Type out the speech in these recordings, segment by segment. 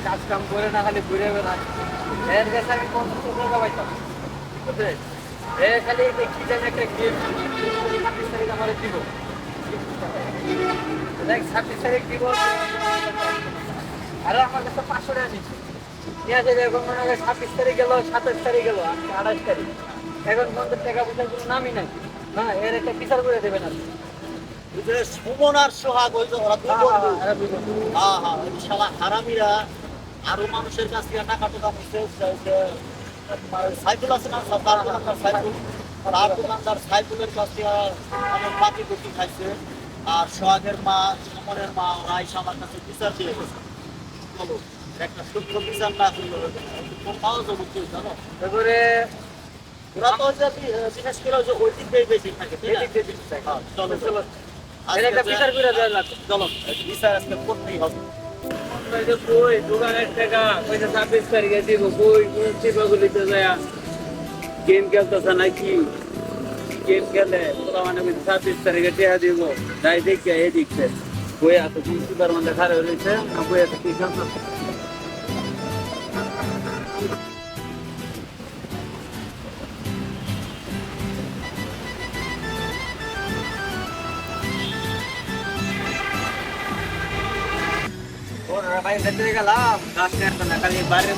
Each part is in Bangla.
কাজ কাম করে না খালি ঘুরে বেড়ায় এর কাছে আমি 50 টাকা পাইতাম বুঝলে খালি কি জানি একটা গিফট 26 তারিখ আমার দিব দেখ 26 তারিখ দিব আর আমার কাছে 500 টাকা নিচ্ছে নিয়ে যাবে এখন মনে হয় 26 তারিখ গেল 27 তারিখ গেল 28 তারিখ এখন 50 টাকা পয়সা কোনো নামই নাই না এর একটা বিচার করে দেবেন আপনি সুমন আর সোহাগ ওই যে ওরা দুই বন্ধু হ্যাঁ হ্যাঁ ওই শালা হারামিরা আরো মানুষের কাছ থেকে টাকা টাকা নিচ্ছে সাইকেল আছে না তার দোকানদার সাইকেল আর দোকানদার সাইকেলের কাছ থেকে আমার বাকি গুটি খাইছে আর সোহাগের মা সুমনের মা ওরা এসে আমার কাছে বিচার দিয়ে গেছে চলো একটা সূক্ষ্ম বিচার না করলে পাওয়া যাবো কেউ জানো তারপরে ওরা তো বিশেষ করে যে ওই দিক দিয়ে বেশি থাকে চলো চলো একটা বিচার করে দেওয়া লাগবে চলো বিচার আজকে করতেই হবে কই দোকানের টাকা পয়সা 26 তারিখে দিব কই কোন চিপাগুলিতে যায় গেম খেলতেছে নাকি গেম খেলে তোরা মানে 26 তারিখে টাকা দিব যাই দেখে এদিকে কই আছে কোন চিপার মধ্যে খারাপ হয়েছে না কই আছে কি খেলতেছে ভাই ভেতরে গেলাম গাছ কাটতো না খালি বাইরে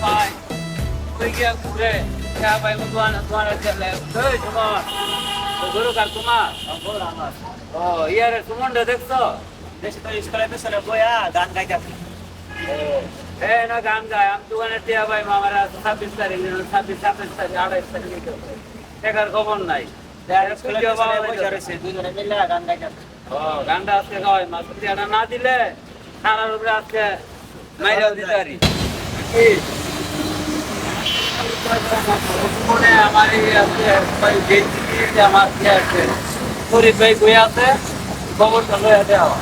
পাই ওই গিয়া ঘুরে ভাই দোয়ান চলে তোমার গরু কার তোমার আমার ও ইয়ারে সুমনটা দেখছো দেশে তো স্কুলে পেছনে বইয়া গান গাইতে না গান গায় আমি দোকানে টিয়া ভাই মামারা 26 তারিখ 26 27 তারিখ 28 তারিখ টাকার খবর নাই গানটা আজকে খাওয়াই মাছ না দিলে খানার উপরে আজকে মাইরাও দিতে পারি আমার আমার শরীফ ভাই বই আছে খবরটা লয়ে দেওয়া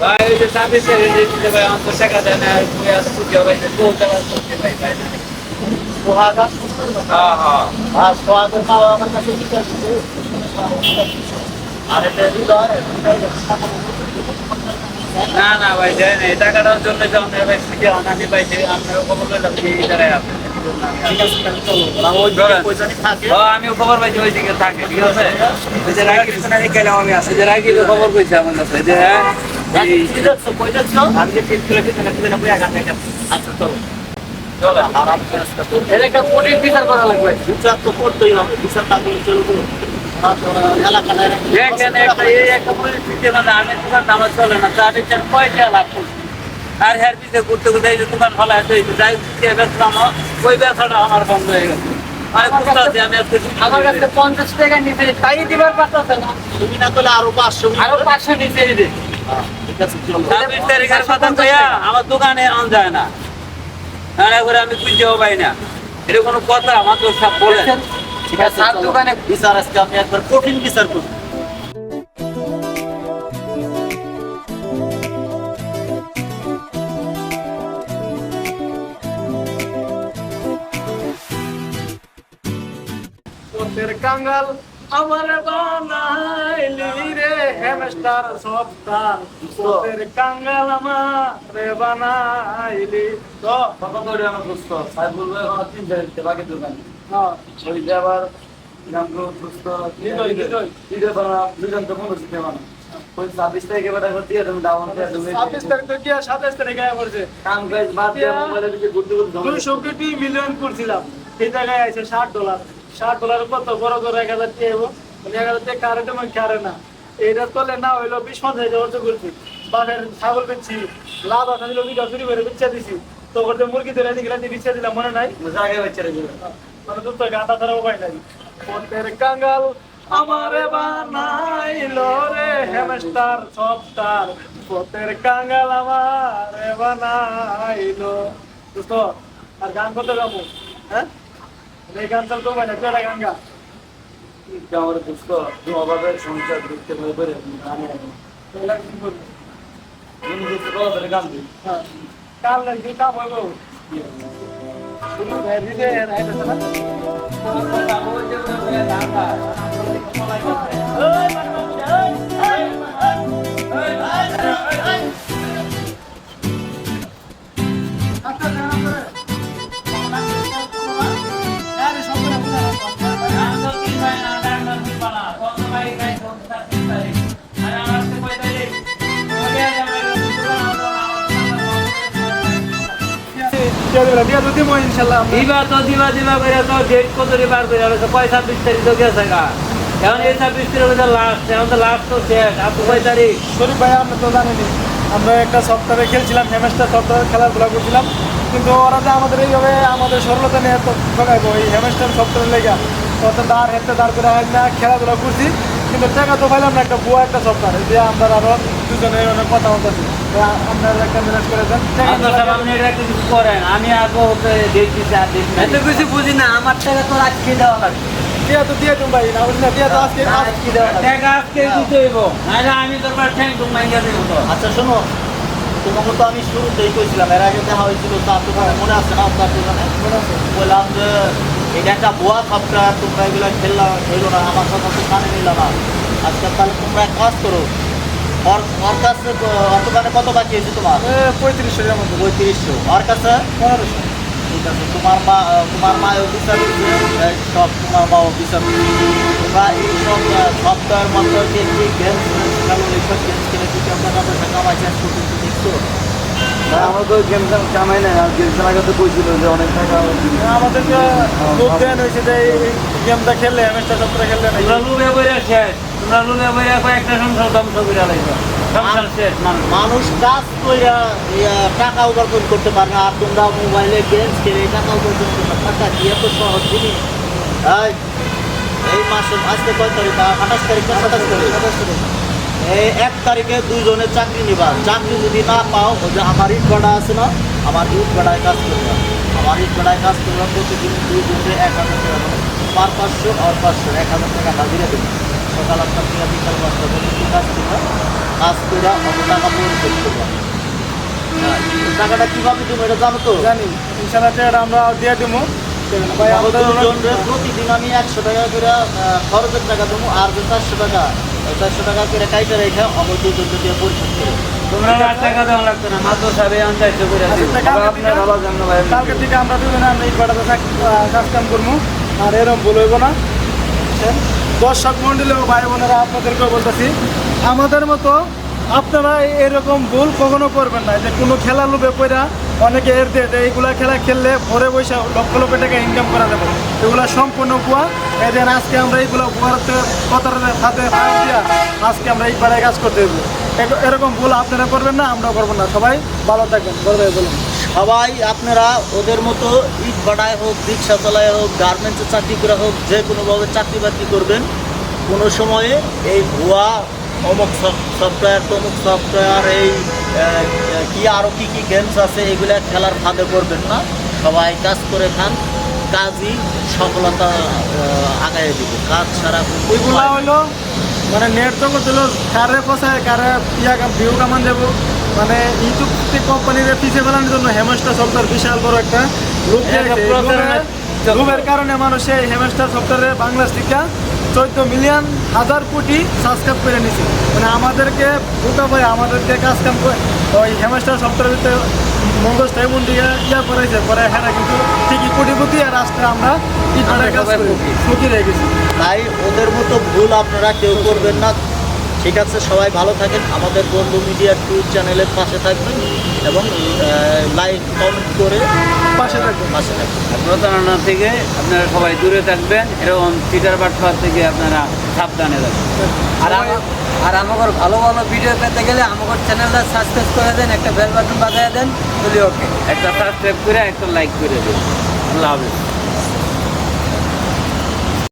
ভাই ওই যে 26 তারিখ দিতে ভাই আমার তো টাকা দেয় না বই আছে ভাই ভাই না না ভাই যাই না টাকাটার জন্য ভাই আমি ভাই আপনার খবর পেলাম আমিও খবর পাইছি ওই দিকে থাকে ঠিক আছে ওই যে গেলাম আমি আসে যে রাগি খবর পেয়েছি আমার কাছে যে হ্যাঁ আমি যে আচ্ছা চলো এর একটা কঠিন বিচার করা লাগবে বিচার তো করতেই হবে বিচার না করলে চলবে চলে না পয়সা লাগবে আর হ্যার পিছিয়ে ঘুরতে ঘুরতে দোকান খোলা আছে যাই বেচলাম ওই ব্যবসাটা আমার বন্ধ হয়ে গেছে আমার কাছে 50 টাকা নিচে তাই দিবার পারতেছে না তুমি না করলে আরো 500 নিচে দিবে ঠিক আছে চলো 26 তারিখের কথা কইয়া আমার দোকানে আন যায় না করে আমি খুঁজেও পাই না এটা কোনো কথা মাত্র সব বলে ঠিক আছে দোকানে বিচার আজকে আমি একবার কঠিন বিচার করব তোর কাঙ্গাল আমার বানাইলি রে হ্যামস্টার সবটার তোর কাঙ্গাল আমার বানাইলি তো বাবা করে আমার দোস্ত সাইবুল ভাই আমার 3 দিন বাকি দোকান হ্যাঁ ওই যে আবার নামগো দোস্ত দিতে পারা দুজন তো কোনো দিতে পারা ওই 26 তারিখে বাটা করতে তুমি ডাউন করে তুমি 26 তারিখ তো কি 27 তারিখে আয়া পড়ছে কাম কাজ বাদ দিয়ে মোবাইলে দিকে ঘুরতে ঘুরতে 200 মিলিয়ন করছিলাম এই জায়গায় আছে $60 $60 কত বড় করে 1000 টাকা হবো 1000 টাকা কারেন্টে মন কারে না এইটা তোলে না হইলো 20-50 অর্থ করছি বাসের ছাগল বেচছি লাভ আছে দিল বিটা চুরি করে বেচা দিছি তো করতে মুরগি ধরে দিলা দিয়ে বেচা দিলাম মনে নাই জায়গা বেচে রে মানে তো গাটা ধরে উপায় নাই তোর কাঙ্গাল আমারে বানাইলো রে হ্যামস্টার সফটার তোর কাঙ্গাল আমারে বানাইলো দোস্ত আর গান করতে যাবো হ্যাঁ এই গান চাল তো মানে কেডা গান গা আমার দোস্ত তোমাদের সংসার দেখতে পারে এগুলা কি করবি তুমি দোস্ত কত গান দিই হ্যাঁ কাল লাগি কাম হইব শুধু ভেরি দে রাইতে না ওই মারমা ওই আচ্ছা না করে আরে সব দিয়া তো দিমো ইনশাআল্লাহ দিবা করে তো ডেট কত রে বার করে তো 26 তারিখ তো গেছে গা এখন এই 26 তারিখ লাস্ট এখন তো লাস্ট তো শেষ আর 2 তারিখ শরীফ ভাই আপনি তো জানেনই আমরা একটা সপ্তাহে খেলছিলাম হেমেস্টার সপ্তাহে খেলাধুলা করছিলাম কিন্তু ওরা যে আমাদের এইভাবে আমাদের সরলতা নিয়ে তো ঠকাইবো এই হেমেস্টার সপ্তাহের লেগা কত দাঁড় হেঁটে দাঁড় করে হয় না খেলাধুলা করছি কিন্তু টাকা তো পাইলাম না একটা বুয়া একটা সপ্তাহে দিয়ে আমরা আরো দুজনে অনেক কথা বলতেছি আপনারা একটা ম্যানেজ করে দেন আপনি এটা একটু কিছু করেন আমি আগে ওকে দেখছি আর দেখি এত কিছু বুঝি না আমার টাকা তো আজকে দেওয়া লাগবে দিয়া তো দিয়ে তুমি ভাই না বুঝলি না দিয়া তো আজকে আজকে দেওয়া লাগবে টাকা আজকে দিতে হইব নাহলে আমি তোর পার ঠ্যাং টুং মাইঙ্গা দেবো তো আচ্ছা শোনো তোমাকে তো আমি শুরুতেই কইছিলাম এর আগে দেখা হয়েছিল তার দোকানে মনে আছে না তার দোকানে বললাম যে এটা একটা বুয়া সফটওয়্যার তোমরা এগুলো খেলো না আমার কথা তো কানে নিলাম না আজকে তাহলে তোমরা এক কাজ করো ওর কাছে ওর দোকানে কত বাকি আছে তোমার 3500 এর মতো 3500 ওর কাছে 1500 ঠিক আছে তোমার মা অফিসার সব তোমার মা অফিসার তোমরা এই সব সপ্তাহের মধ্যে যে গেমস খেলো এইসব গেমস খেলে কি আমরা টাকা কামাই শেষ করতে দেখছো আমাকে গেম কামাই না আর গেম খেলা তো কইছিল যে অনেক টাকা আমাদেরকে খুব দেন হয়েছে যে এই গেমটা খেললে হেমেস্টার সপ্তাহে খেললে না তোমরা লুবে বইরা শেষ তোমরা লুবে বইরা কয়েকটা সংসার ধ্বংস করে লাইছো সংসার শেষ মানুষ কাজ কইরা টাকা উপার্জন করতে পারে না আর তোমরা মোবাইলে গেমস খেলে টাকা উপার্জন করতে পারো টাকা দিয়ে তো সহজ জিনিস এই মাসের আজকে কয় তারিখ 28 তারিখ না 27 তারিখ এই 1 তারিখে দুইজনে চাকরি নিবা চাকরি যদি না পাও ওই যে আমার ইট ভাড়া আছে না আমার ইট ভাড়ায় কাজ করবা আমার ইট ভাড়ায় কাজ করবা প্রতিদিন দুইজনে 1000 টাকা পার 500 আর 500 1000 টাকা হাজিরা দেবে সকাল 8টা থেকে বিকাল 5টা পর্যন্ত কাজ করবা কাজ করে অত টাকা পরিশোধ করবা টাকাটা কিভাবে দেবো এটা জানো তো জানি ইনশাআল্লাহ টাকা আমরা দিয়ে দেবো ভাই আমাদের প্রতিদিন আমি 100 টাকা করে খরচের টাকা দেবো আর যে 400 টাকা ওই 400 টাকা করে কাইটা রেখে আমার দুজন দিয়ে পরিশোধ করে তোমরা আর টাকা দেওয়া লাগতো না মাত্র সাবে আনতে করে আপনার ভালো জানো ভাই কালকে থেকে আমরা দুজনে আমরা এই কটাতে কাজ কাম করবো আর এরকম ভুল হইব না দর্শক মন্ডলী ও ভাই বোনেরা আপনাদেরকেও বলতেছি আমাদের মতো আপনারা এরকম ভুল কখনো করবেন না যে কোনো খেলা লোভে পড়া অনেকে এর দিয়ে যে এইগুলা খেলা খেললে ভরে বসে লক্ষ লক্ষ টাকা ইনকাম করা যাবে এগুলো সম্পূর্ণ ভুয়া এদের আজকে আমরা এইগুলো ভুয়াতে কথার হাতে ফাঁস দিয়া আজকে আমরা এই পাড়ায় কাজ করতে দেবো এরকম ভুল আপনারা করবেন না আমরা করবো না সবাই ভালো থাকবেন বলবেন বলুন সবাই আপনারা ওদের মতো ইট ভাড়ায় হোক রিক্সা চালায় হোক গার্মেন্টসে চাকরি করে হোক যে কোনোভাবে চাকরি বাকরি করবেন কোনো সময়ে এই ভুয়া অমুক সফটওয়্যার তমুক সফটওয়্যার এই কি আরও কী কী গেমস আছে এগুলো খেলার ফাঁদে করবেন না সবাই কাজ করে খান কাজই সফলতা আগায় দিবে কাজ ছাড়া ওইগুলো হলো মানে নেট জগৎ হলো কারে পচায় কারে ভিউ কামান দেবো মানে ইউটিউব কোম্পানির পিছিয়ে ফেলানোর জন্য হেমেস্টার সফটওয়্যার বিশাল বড় একটা লোভের কারণে মানুষ এই হেমেস্টার সফটওয়্যারে বাংলাদেশ থেকে 14 মিলিয়ন হাজার কোটি সাবস্ক্রাইব করে নিছে মানে আমাদেরকে বোকা ভাই আমাদেরকে কাজ কাম করে ওই হেমেস্টার সফটওয়্যারের ভিতরে মঙ্গল টাইমন দিয়ে করেছে পরে হ্যাঁ কিন্তু ঠিকই কোটিপতি আর রাষ্ট্রে আমরা কাজ করি সুখী রয়ে গেছি তাই ওদের মতো ভুল আপনারা কেউ করবেন না ঠিক আছে সবাই ভালো থাকেন আমাদের বন্ধু মিডিয়া টুর চ্যানেলের পাশে থাকবেন এবং লাইক কমেন্ট করে পাশে থাকবেন প্রতারণা থেকে আপনারা সবাই দূরে থাকবেন এরকম চিটার বাটপার থেকে আপনারা সাবধানে থাকবেন আর আমাদের ভালো ভালো ভিডিও পেতে গেলে আমাদের চ্যানেলটা সাবস্ক্রাইব করে দেন একটা বেল বাটন বাজিয়ে দেন তাহলে ওকে একটা সাবস্ক্রাইব করে একটা লাইক করে দেন আল্লাহ হাফেজ